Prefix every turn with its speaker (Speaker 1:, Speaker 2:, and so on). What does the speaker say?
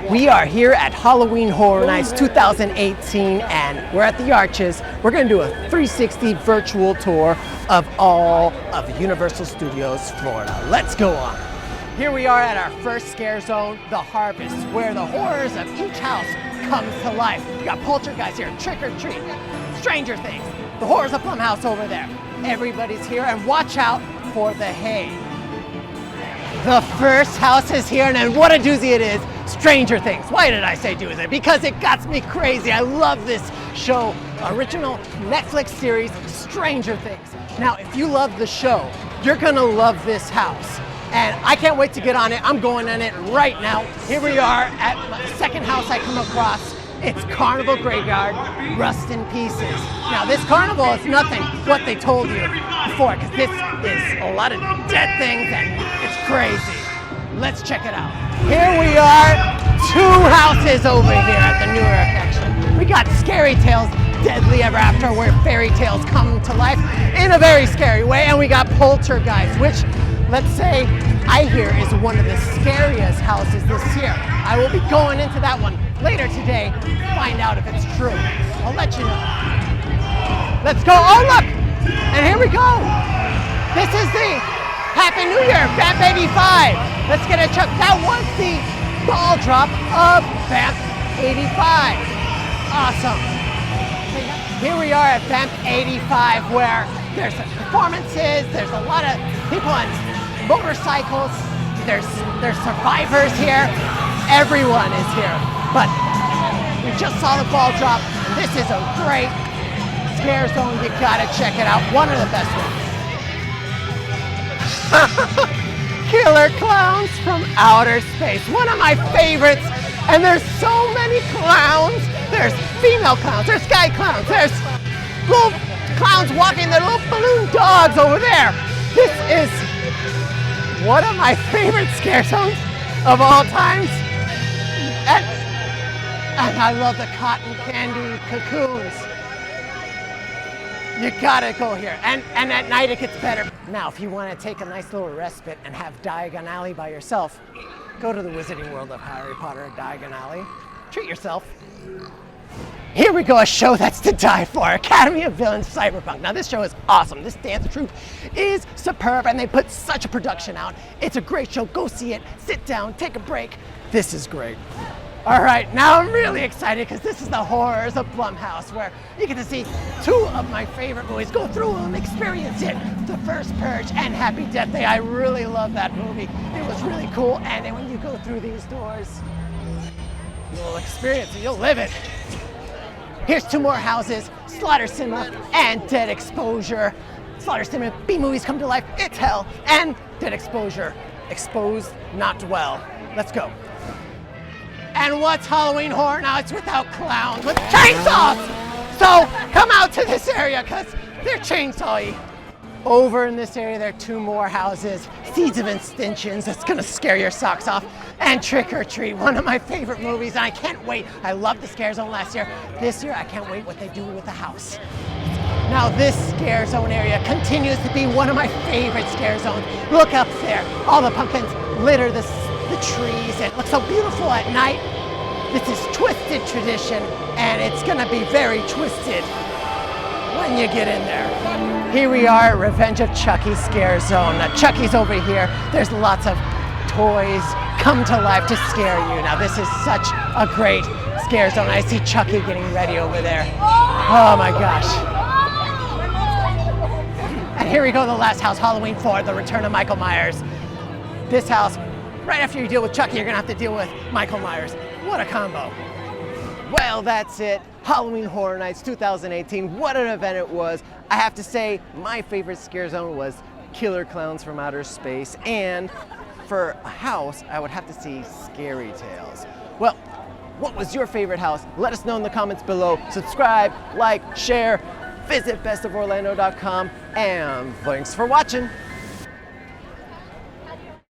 Speaker 1: We are here at Halloween Horror Nights 2018 and we're at the Arches. We're going to do a 360 virtual tour of all of Universal Studios Florida. Let's go on. Here we are at our first scare zone, The Harvest, where the horrors of each house comes to life. We got Poltergeist here, Trick or Treat, Stranger Things, the horrors of Blumhouse over there. Everybody's here and watch out for the hay. The first house is here, and what a doozy it is, Stranger Things. Why did I say doozy? Because it got me crazy. I love this show, original Netflix series, Stranger Things. Now, if you love the show, you're gonna love this house. And I can't wait to get on it. I'm going in it right now. Here we are at the second house I come across. It's Carnival Graveyard, Rust in Pieces. Now this carnival is nothing what they told you before, because this is a lot of dead things and it's crazy. Let's check it out. Here we are, two houses over here at the newer attraction. We got Scary Tales, Deadly Ever After, where fairy tales come to life in a very scary way. And we got Poltergeist, which, let's say, I hear is one of the scariest houses this year. I will be going into that one later today to find out if it's true. I'll let you know. Let's go. Oh, look! And here we go. This is the Happy New Year, Vamp 85. Let's get a check. That was the ball drop of Vamp 85. Awesome. Here we are at Vamp 85, where there's performances, there's a lot of people on motorcycles, there's survivors here, everyone is here. But we just saw the ball drop, and this is a great scare zone. You gotta check it out. One of the best ones. Killer Klowns from Outer Space. One of my favorites, and there's so many clowns. There's female clowns, there's sky clowns, there's little clowns walking their little balloon dogs over there. This is one of my favorite scare zones of all times. And I love the cotton candy cocoons. You gotta go here. And at night it gets better. Now, if you wanna take a nice little respite and have Diagon Alley by yourself, go to the Wizarding World of Harry Potter at Diagon Alley. Treat yourself. Here we go, a show that's to die for, Academy of Villains Cyberpunk. Now this show is awesome. This dance troupe is superb and they put such a production out. It's a great show. Go see it, sit down, take a break. This is great. All right, now I'm really excited because this is the horrors of Blumhouse, where you get to see two of my favorite movies. Go through them, experience it. The first Purge and Happy Death Day. I really love that movie. It was really cool. And then when you go through these doors, you'll experience it, you'll live it. Here's two more houses, Slaughter Sinema and Dead Exposure. Slaughter Sinema, B-movies come to life, it's hell. And Dead Exposure, exposed, not dwell. Let's go. And what's Halloween horror now? It's without clowns, with chainsaws! So come out to this area, because they're chainsaw-y. Over in this area, there are two more houses, Seeds of Extinction, that's gonna scare your socks off, and Trick or Treat, one of my favorite movies, and I can't wait. I loved the scare zone last year. This year, I can't wait what they do with the house. Now this scare zone area continues to be one of my favorite scare zones. Look up there, all the pumpkins litter the trees, and it looks so beautiful at night. This is Twisted Tradition, and it's gonna be very twisted when you get in there. Here we are at Revenge of Chucky scare zone. Now Chucky's over here. There's lots of toys come to life to scare you. Now this is such a great scare zone. I see Chucky getting ready over there. Oh my gosh. And here we go, the last house, Halloween 4, The Return of Michael Myers. This house, right after you deal with Chucky, you're gonna have to deal with Michael Myers. What a combo. Well, that's it. Halloween Horror Nights 2018. What an event it was. I have to say, my favorite scare zone was Killer Klowns from Outer Space. And for a house, I would have to see Scary Tales. Well, what was your favorite house? Let us know in the comments below. Subscribe, like, share, visit bestoforlando.com, and thanks for watching.